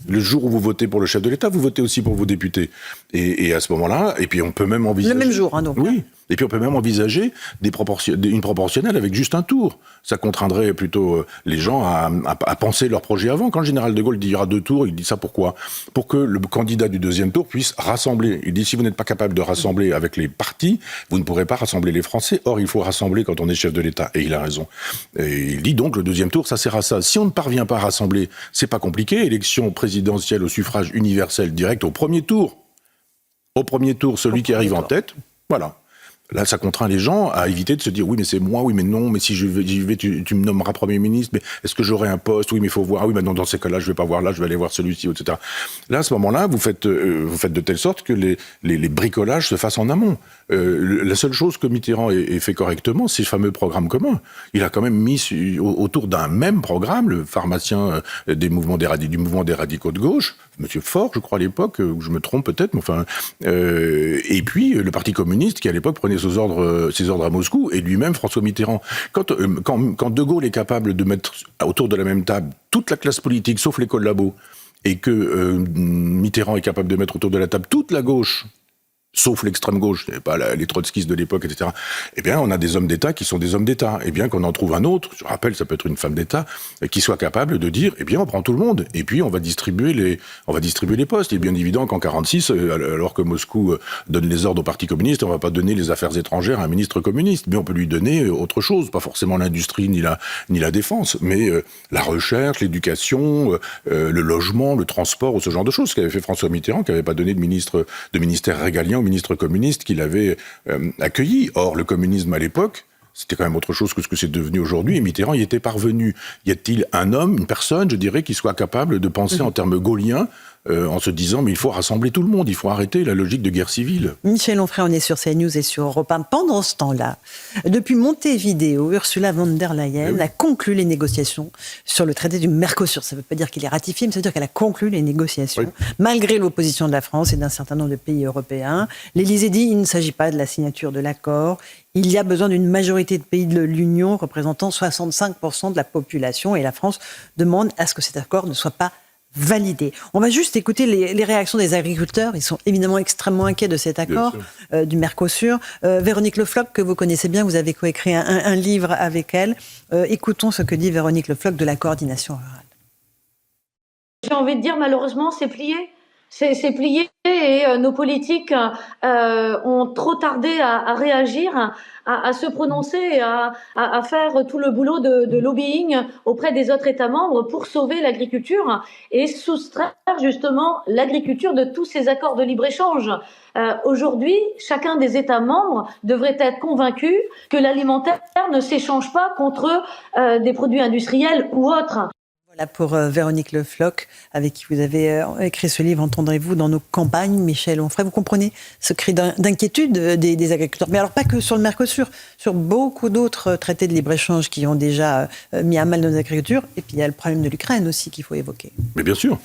Le jour où vous votez pour le chef de l'État, vous votez aussi pour vos députés. Et à ce moment-là, et puis on peut même envisager... Le même jour, hein, donc. Oui. Et puis on peut même envisager une proportionnelle avec juste un tour. Ça contraindrait plutôt les gens à penser leur projet avant. Quand le général de Gaulle dit il y aura 2 tours, il dit ça pourquoi ? Pour que le candidat du 2e tour puisse rassembler. Il dit si vous n'êtes pas capable de rassembler avec les partis, vous ne pourrez pas rassembler les Français. Or il faut rassembler quand on est chef de l'État. Et il a raison. Et il dit donc le 2e tour, ça sert à ça. Si on ne parvient pas à rassembler, c'est pas compliqué. Élection présidentielle au suffrage universel direct au premier tour. Au premier tour, celui qui arrive en tête, voilà. Là, ça contraint les gens à éviter de se dire oui, mais c'est moi, oui, mais non, mais si j'y vais, tu me nommeras Premier ministre, mais est-ce que j'aurai un poste ? Oui, mais il faut voir. Ah oui, maintenant, dans ces cas-là, je vais pas voir là, je vais aller voir celui-ci, etc. Là, à ce moment-là, vous faites de telle sorte que les bricolages se fassent en amont. La seule chose que Mitterrand ait fait correctement, c'est le fameux programme commun. Il a quand même mis autour d'un même programme, le pharmacien du mouvement des radicaux de gauche, Monsieur Faure, je crois à l'époque, ou je me trompe peut-être, mais enfin, et puis le Parti communiste qui à l'époque prenait ses ordres à Moscou, et lui-même François Mitterrand. Quand De Gaulle est capable de mettre autour de la même table toute la classe politique, sauf les collabos, et que Mitterrand est capable de mettre autour de la table toute la gauche, sauf l'extrême gauche, pas les trotskistes de l'époque, etc. Eh bien, on a des hommes d'État qui sont des hommes d'État. Eh bien, qu'on en trouve un autre, je rappelle, ça peut être une femme d'État, qui soit capable de dire, eh bien, on prend tout le monde, et puis on va distribuer les postes. Il est bien évident qu'en 46, alors que Moscou donne les ordres au Parti communiste, on va pas donner les affaires étrangères à un ministre communiste, mais on peut lui donner autre chose, pas forcément l'industrie ni la défense, mais la recherche, l'éducation, le logement, le transport, ou ce genre de choses, ce qu'avait fait François Mitterrand, qui n'avait pas donné de ministère régalien ministre communiste qui l'avait accueilli. Or, le communisme à l'époque, c'était quand même autre chose que ce que c'est devenu aujourd'hui, et Mitterrand y était parvenu. Y a-t-il un homme, une personne, je dirais, qui soit capable de penser en termes gaulliens, en se disant, mais il faut rassembler tout le monde, il faut arrêter la logique de guerre civile. Michel Onfray, on est sur CNews et sur Europe 1. Pendant ce temps-là, depuis Montevideo, Ursula von der Leyen a conclu les négociations sur le traité du Mercosur. Ça ne veut pas dire qu'il est ratifié, mais ça veut dire qu'elle a conclu les négociations, malgré l'opposition de la France et d'un certain nombre de pays européens. L'Élysée dit qu'il ne s'agit pas de la signature de l'accord. Il y a besoin d'une majorité de pays de l'Union représentant 65% de la population, et la France demande à ce que cet accord ne soit pas validé. On va juste écouter les réactions des agriculteurs. Ils sont évidemment extrêmement inquiets de cet accord du Mercosur. Véronique Le Floch, que vous connaissez bien, vous avez coécrit un livre avec elle. Écoutons ce que dit Véronique Le Floch de la coordination rurale. J'ai envie de dire, malheureusement, c'est plié. C'est plié, et nos politiques ont trop tardé à réagir, à se prononcer, à faire tout le boulot de lobbying auprès des autres États membres pour sauver l'agriculture et soustraire justement l'agriculture de tous ces accords de libre-échange. Aujourd'hui, chacun des États membres devrait être convaincu que l'alimentaire ne s'échange pas contre des produits industriels ou autres. Voilà pour Véronique Le Floch, avec qui vous avez écrit ce livre, Entendrez-vous dans nos campagnes, Michel Onfray. Vous comprenez ce cri d'inquiétude des agriculteurs. Mais alors pas que sur le Mercosur, sur beaucoup d'autres traités de libre-échange qui ont déjà mis à mal nos agricultures. Et puis il y a le problème de l'Ukraine aussi qu'il faut évoquer. Mais bien sûr.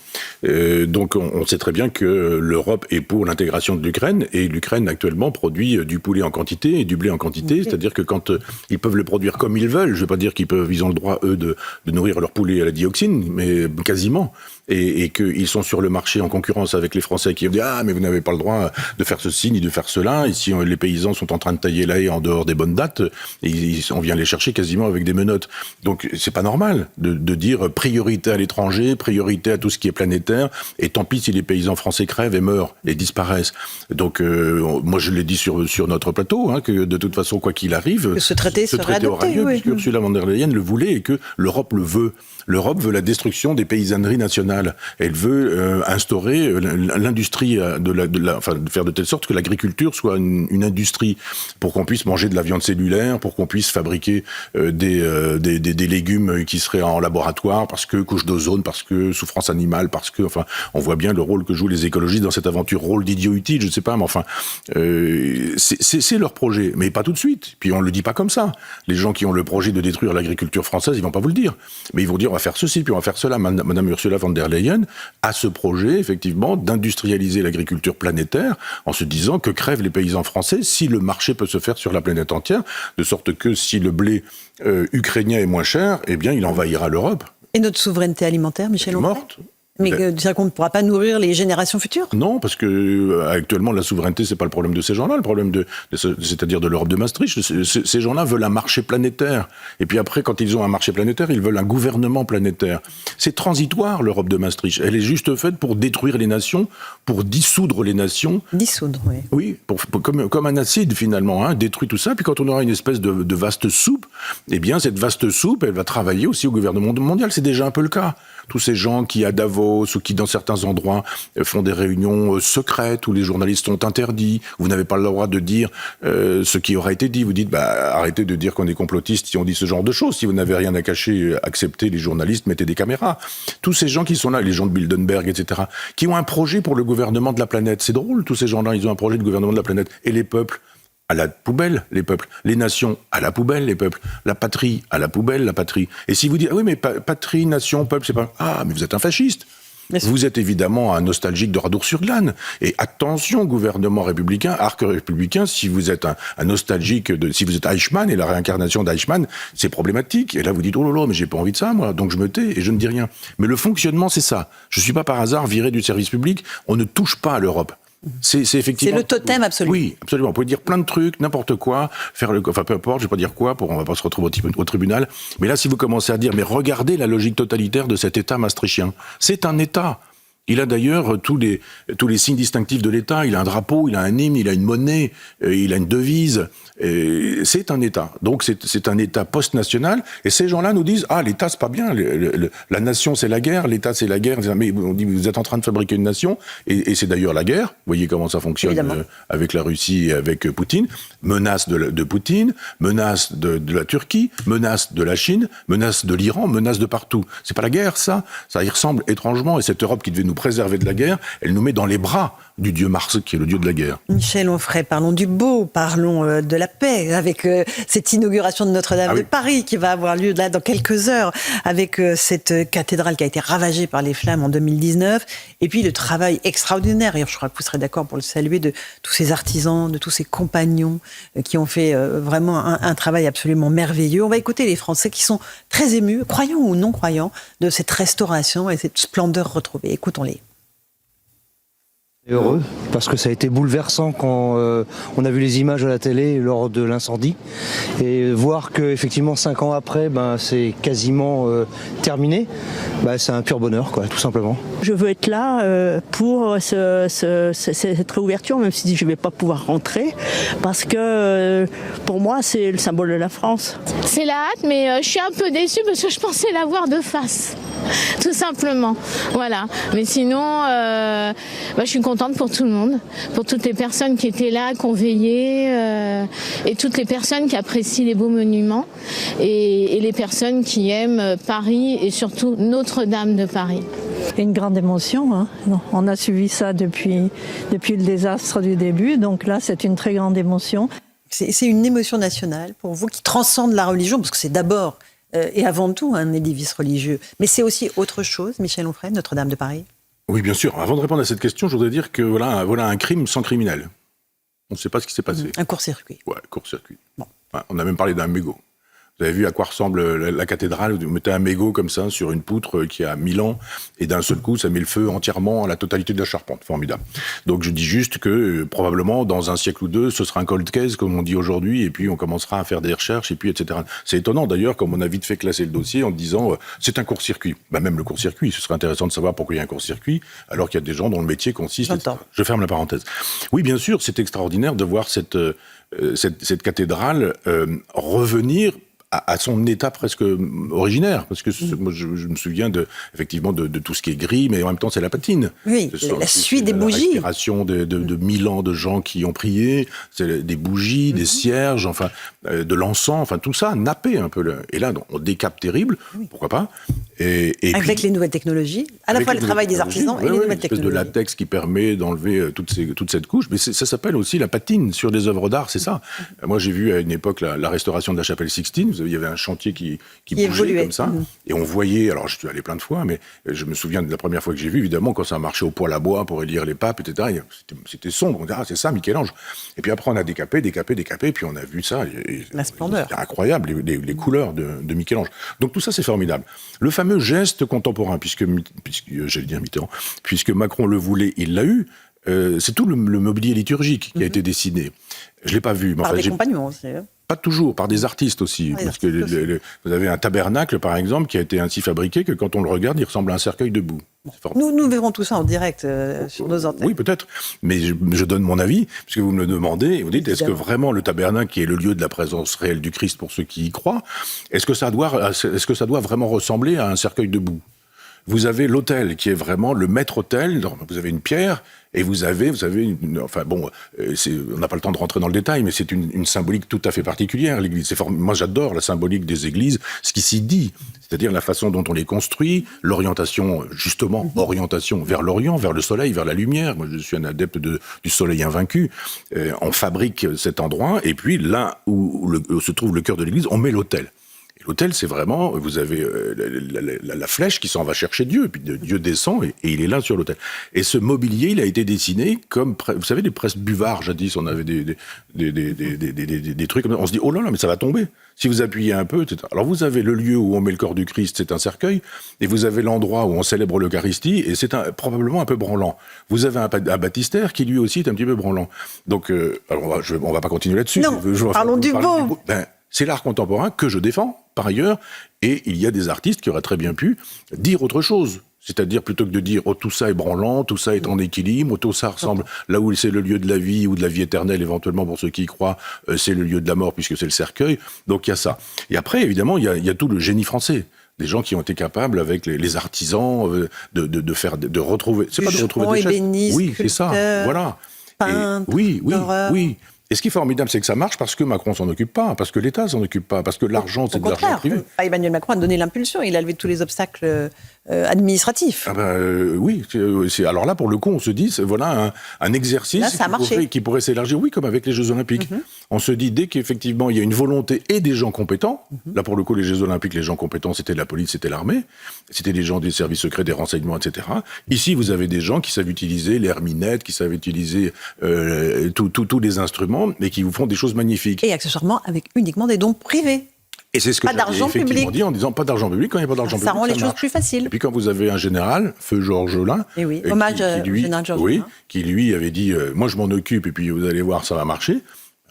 Donc on sait très bien que l'Europe est pour l'intégration de l'Ukraine, et l'Ukraine actuellement produit du poulet en quantité et du blé en quantité. C'est-à-dire que quand ils peuvent le produire comme ils veulent, je ne veux pas dire qu'ils ont le droit, eux, de nourrir leur poulet à la dioxine, mais quasiment, et qu'ils sont sur le marché en concurrence avec les Français qui disent « Ah, mais vous n'avez pas le droit de faire ceci ni de faire cela », et si les paysans sont en train de tailler la haie en dehors des bonnes dates, on vient les chercher quasiment avec des menottes. Donc c'est pas normal de dire priorité à l'étranger, priorité à tout ce qui est planétaire, et tant pis si les paysans français crèvent et meurent et disparaissent. Donc moi je l'ai dit sur notre plateau, que de toute façon, quoi qu'il arrive, que ce traité aura lieu, puisque Ursula von der Leyen le voulait et que l'Europe le veut. L'Europe veut la destruction des paysanneries nationales. Elle veut instaurer l'industrie, faire de telle sorte que l'agriculture soit une industrie, pour qu'on puisse manger de la viande cellulaire, pour qu'on puisse fabriquer des légumes qui seraient en laboratoire, parce que couche d'ozone, parce que souffrance animale, parce que, on voit bien le rôle que jouent les écologistes dans cette aventure, rôle d'idiot utile, je ne sais pas, mais c'est leur projet, mais pas tout de suite. Puis on le dit pas comme ça. Les gens qui ont le projet de détruire l'agriculture française, ils vont pas vous le dire, mais ils vont dire on va faire ceci, puis on va faire cela. Madame Ursula von der Leyen a ce projet, effectivement, d'industrialiser l'agriculture planétaire, en se disant que crèvent les paysans français si le marché peut se faire sur la planète entière, de sorte que si le blé ukrainien est moins cher, eh bien, il envahira l'Europe. Et notre souveraineté alimentaire, Michel Onfray ? Morte. Mais c'est-à-dire qu'on ne pourra pas nourrir les générations futures? Non, parce que actuellement la souveraineté, c'est pas le problème de ces gens-là, le problème c'est-à-dire de l'Europe de Maastricht. Ces gens-là veulent un marché planétaire. Et puis après, quand ils ont un marché planétaire, ils veulent un gouvernement planétaire. C'est transitoire, l'Europe de Maastricht. Elle est juste faite pour détruire les nations, pour dissoudre les nations. Dissoudre, oui. Oui, comme un acide finalement, hein, détruit tout ça. Puis quand on aura une espèce de vaste soupe, eh bien cette vaste soupe, elle va travailler aussi au gouvernement mondial. C'est déjà un peu le cas. Tous ces gens qui, à Davos, ou qui, dans certains endroits, font des réunions secrètes où les journalistes sont interdits, vous n'avez pas le droit de dire ce qui aura été dit. Vous dites, arrêtez de dire qu'on est complotiste si on dit ce genre de choses. Si vous n'avez rien à cacher, acceptez les journalistes, mettez des caméras. Tous ces gens qui sont là, les gens de Bilderberg, etc., qui ont un projet pour le gouvernement de la planète. C'est drôle, tous ces gens-là, ils ont un projet de gouvernement de la planète. Et les peuples, à la poubelle, les peuples. Les nations, à la poubelle, les peuples. La patrie, à la poubelle, la patrie. Et si vous dites, ah oui, mais patrie, nation, peuple, c'est pas... Ah, mais vous êtes un fasciste. Vous êtes évidemment un nostalgique de Radour-sur-Glane. Et attention, gouvernement républicain, arc républicain, si vous êtes un nostalgique si vous êtes Eichmann et la réincarnation d'Eichmann, c'est problématique. Et là, vous dites, oh là là, mais j'ai pas envie de ça, moi. Donc je me tais et je ne dis rien. Mais le fonctionnement, c'est ça. Je suis pas par hasard viré du service public. On ne touche pas à l'Europe. C'est effectivement. C'est le totem absolu. Oui, absolument. On peut dire plein de trucs, n'importe quoi, enfin peu importe, je vais pas dire quoi, on va pas se retrouver au tribunal. Mais là, si vous commencez à dire, mais regardez la logique totalitaire de cet État maastrichtien. C'est un État. Il a d'ailleurs tous les signes distinctifs de l'État. Il a un drapeau, il a un hymne, il a une monnaie, il a une devise. C'est un État. Donc c'est un État post-national. Et ces gens-là nous disent, ah, l'État c'est pas bien. La nation c'est la guerre, l'État c'est la guerre. Mais on dit, vous êtes en train de fabriquer une nation. Et c'est d'ailleurs la guerre. Vous voyez comment ça fonctionne avec la Russie et avec Poutine. Menace de Poutine, menace de la Turquie, menace de la Chine, menace de l'Iran, menace de partout. C'est pas la guerre, ça. Ça y ressemble étrangement. Et cette Europe qui devait nous préserver de la guerre, elle nous met dans les bras du dieu Mars, qui est le dieu de la guerre. Michel Onfray, parlons du beau, parlons de la paix, avec cette inauguration de Notre-Dame de Paris qui va avoir lieu là dans quelques heures, avec cette cathédrale qui a été ravagée par les flammes en 2019, et puis le travail extraordinaire, et je crois que vous serez d'accord pour le saluer, de tous ces artisans, de tous ces compagnons qui ont fait vraiment un travail absolument merveilleux. On va écouter les Français qui sont très émus, croyants ou non croyants, de cette restauration et cette splendeur retrouvée. Écoutons-les. Heureux, parce que ça a été bouleversant quand on a vu les images à la télé lors de l'incendie, et voir que effectivement 5 ans après, c'est quasiment terminé, c'est un pur bonheur, quoi, tout simplement. Je veux être là pour cette réouverture, même si je ne vais pas pouvoir rentrer, parce que pour moi c'est le symbole de la France. C'est la hâte, mais je suis un peu déçue parce que je pensais la voir de face, tout simplement. Voilà. Mais sinon, je suis contente pour tout le monde, pour toutes les personnes qui étaient là, qui ont veillé, et toutes les personnes qui apprécient les beaux monuments, et les personnes qui aiment Paris et surtout Notre-Dame de Paris. Une grande émotion, hein. On a suivi ça depuis le désastre du début, donc là c'est une très grande émotion. C'est une émotion nationale pour vous qui transcende la religion, parce que c'est d'abord et avant tout un édifice religieux, mais c'est aussi autre chose, Michel Onfray, Notre-Dame de Paris. Oui, bien sûr. Avant de répondre à cette question, je voudrais dire que voilà un crime sans criminel. On ne sait pas ce qui s'est passé. Un court-circuit. Ouais, court-circuit. Bon. Ouais, on a même parlé d'un mégot. Vous avez vu à quoi ressemble la cathédrale, où vous mettez un mégot comme ça sur une poutre qui a 1000 ans, et d'un seul coup, ça met le feu entièrement à la totalité de la charpente. Formidable. Donc je dis juste que probablement, dans un siècle ou deux, ce sera un cold case, comme on dit aujourd'hui, et puis on commencera à faire des recherches, et puis etc. C'est étonnant d'ailleurs, comme on a vite fait classer le dossier en disant c'est un court-circuit. Même le court-circuit, ce serait intéressant de savoir pourquoi il y a un court-circuit, alors qu'il y a des gens dont le métier consiste... Je ferme la parenthèse. Oui, bien sûr, c'est extraordinaire de voir cette cathédrale revenir à son état presque originaire, parce que moi je me souviens effectivement de tout ce qui est gris, mais en même temps c'est la patine. Oui, la suie des bougies. La respiration de 1000 ans de gens qui ont prié, c'est des bougies, des cierges, enfin de l'encens, enfin tout ça nappé un peu. Et là on décape terrible, pourquoi pas. Et avec puis, les nouvelles technologies, à la fois le travail des artisans et les nouvelles technologies. De latex qui permet d'enlever toute cette couche, mais ça s'appelle aussi la patine sur des œuvres d'art, c'est ça. Moi j'ai vu à une époque la restauration de la chapelle Sixtine. Vous il y avait un chantier qui bougeait évoluait. comme ça, et on voyait, alors je suis allé plein de fois, mais je me souviens de la première fois que j'ai vu, évidemment, quand ça marchait au poêle à bois pour élire les papes, etc., c'était sombre, on dit, c'est ça, Michel-Ange. Et puis après, on a décapé, puis on a vu ça, la splendeur. C'était incroyable, les couleurs de Michel-Ange. Donc tout ça, c'est formidable. Le fameux geste contemporain, puisque j'allais dire Mitterrand, puisque Macron le voulait, il l'a eu, c'est tout le mobilier liturgique qui a été dessiné. Je ne l'ai pas vu. Mais Par des compagnons aussi. Pas toujours, par des artistes aussi. Parce que vous avez un tabernacle, par exemple, qui a été ainsi fabriqué que quand on le regarde, il ressemble à un cercueil debout. Nous verrons tout ça en direct sur nos antennes. Oui, peut-être. Mais je donne mon avis, puisque vous me le demandez, et vous dites, est-ce que vraiment le tabernacle, qui est le lieu de la présence réelle du Christ pour ceux qui y croient, est-ce que ça doit vraiment ressembler à un cercueil debout ? Vous avez l'autel qui est vraiment le maître-autel. Vous avez une pierre et vous avez enfin bon, on n'a pas le temps de rentrer dans le détail, mais c'est une symbolique tout à fait particulière, l'Église. Moi, j'adore la symbolique des églises, ce qui s'y dit, c'est-à-dire la façon dont on les construit, l'orientation, justement, orientation vers l'Orient, vers le soleil, vers la lumière. Moi, je suis un adepte du soleil invaincu. On fabrique cet endroit, et puis là où se trouve le cœur de l'Église, on met l'autel. L'autel, c'est vraiment, vous avez la flèche qui s'en va chercher Dieu, et puis Dieu descend, et il est là sur l'autel. Et ce mobilier, il a été dessiné comme, vous savez, des presses buvards, jadis, on avait des trucs comme ça. On se dit, oh là là, mais ça va tomber. Si vous appuyez un peu, etc. Alors vous avez le lieu où on met le corps du Christ, c'est un cercueil, et vous avez l'endroit où on célèbre l'Eucharistie, et c'est probablement un peu branlant. Vous avez un baptistère qui, lui aussi, est un petit peu branlant. Donc, alors on va pas continuer là-dessus. Non, parlons du beau. C'est l'art contemporain que je défends, par ailleurs, et il y a des artistes qui auraient très bien pu dire autre chose. C'est-à-dire, plutôt que de dire « oh, tout ça est branlant, tout ça est en équilibre, tout ça ressemble là où c'est le lieu de la vie ou de la vie éternelle, éventuellement pour ceux qui y croient, c'est le lieu de la mort puisque c'est le cercueil ». Donc il y a ça. Et après, évidemment, il y a tout le génie français. Des gens qui ont été capables, avec les artisans, de retrouver... C'est pas de retrouver des ébénistes, oui, c'est ça, voilà. Peintres, oui. Et ce qui est formidable, c'est que ça marche parce que Macron s'en occupe pas, parce que l'État s'en occupe pas, parce que l'argent, c'est de l'argent privé. Emmanuel Macron a donné l'impulsion, il a levé tous les obstacles administratifs. Oui, alors là, pour le coup, on se dit, voilà un exercice qui pourrait s'élargir, oui, comme avec les Jeux Olympiques. On se dit, dès qu'effectivement, il y a une volonté et des gens compétents, là, pour le coup, les Jeux Olympiques, les gens compétents, c'était la police, c'était l'armée, c'était des gens des services secrets, des renseignements, etc. Ici, vous avez des gens qui savent utiliser l'herminette, qui savent utiliser tous les instruments, mais qui vous font des choses magnifiques. Et accessoirement, avec uniquement des dons privés. Et c'est ce que j'avais effectivement dit en disant pas d'argent public. Quand il n'y a pas d'argent public, ça rend les choses marche. plus faciles. Et puis quand vous avez un général, feu Georges Lain, hommage au général Georges Lain, qui lui avait dit moi je m'en occupe et puis vous allez voir ça va marcher.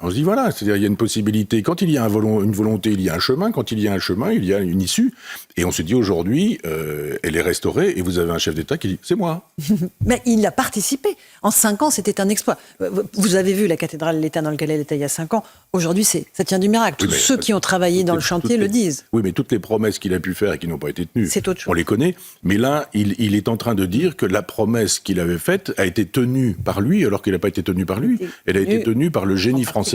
On se dit voilà, c'est-à-dire il y a une possibilité. Quand il y a une volonté, il y a un chemin. Quand il y a un chemin, il y a une issue. Et on se dit aujourd'hui, elle est restaurée et vous avez un chef d'État qui dit c'est moi. Mais il a participé. En 5 ans, c'était un exploit. Vous avez vu la cathédrale, l'état dans lequel elle était il y a 5 ans. Aujourd'hui, ça tient du miracle. Tous ceux qui ont travaillé dans le chantier le disent. Oui, mais toutes les promesses qu'il a pu faire et qui n'ont pas été tenues, c'est autre chose. On les connaît. Mais là, il est en train de dire que la promesse qu'il avait faite a été tenue par lui, alors qu'elle n'a pas été tenue par lui. Elle a été tenue par le génie français.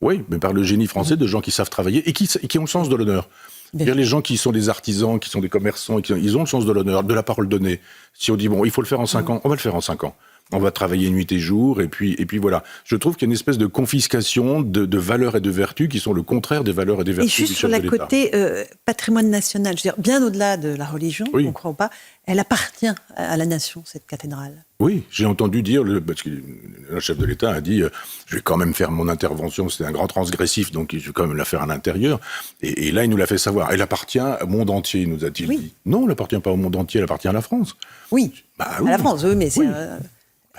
Oui, mais par le génie français de gens qui savent travailler et qui ont le sens de l'honneur. C'est-à-dire les gens qui sont des artisans, qui sont des commerçants, ils ont le sens de l'honneur, de la parole donnée. Si on dit, bon, il faut le faire en 5 ans, on va le faire en 5 ans. On va travailler nuit et jour, et puis voilà. Je trouve qu'il y a une espèce de confiscation de valeurs et de vertus qui sont le contraire des valeurs et des vertus du chef de l'État. Et juste sur la côté patrimoine national, je veux dire, bien au-delà de la religion, on croit ou pas, elle appartient à la nation, cette cathédrale. Oui, j'ai entendu dire, parce que le chef de l'État a dit, je vais quand même faire mon intervention, c'était un grand transgressif, donc je vais quand même la faire à l'intérieur. Et là, il nous l'a fait savoir. Elle appartient au monde entier, nous a-t-il dit. Non, elle n'appartient pas au monde entier, elle appartient à la France. Oui, à la France, oui, mais c'est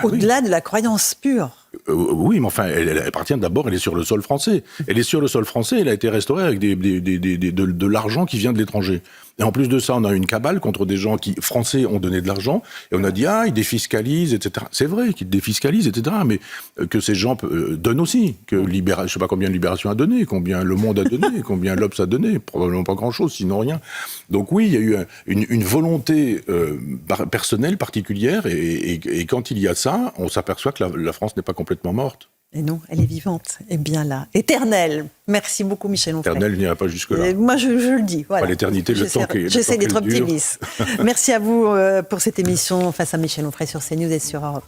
au-delà de la croyance pure. Oui, mais enfin, elle appartient d'abord, elle est sur le sol français. Elle est sur le sol français, elle a été restaurée avec de l'argent qui vient de l'étranger. Et en plus de ça, on a une cabale contre des gens qui, français, ont donné de l'argent, et on a dit, ils défiscalisent, etc. C'est vrai qu'ils défiscalisent, etc., mais que ces gens donnent aussi, que je ne sais pas combien Libération a donné, combien Le Monde a donné, combien l'Obs a donné, probablement pas grand-chose, sinon rien. Donc oui, il y a eu une volonté personnelle, particulière, et quand il y a ça, on s'aperçoit que la France n'est pas complètement morte. Et non, elle est vivante, et bien là, éternelle. Merci beaucoup, Michel Onfray. Éternelle, je n'irai pas jusque-là. Moi, je le dis. Voilà. L'éternité, le temps qu'elle dure. J'essaie d'être optimiste. Merci à vous pour cette émission Face à Michel Onfray sur CNews et sur Europe.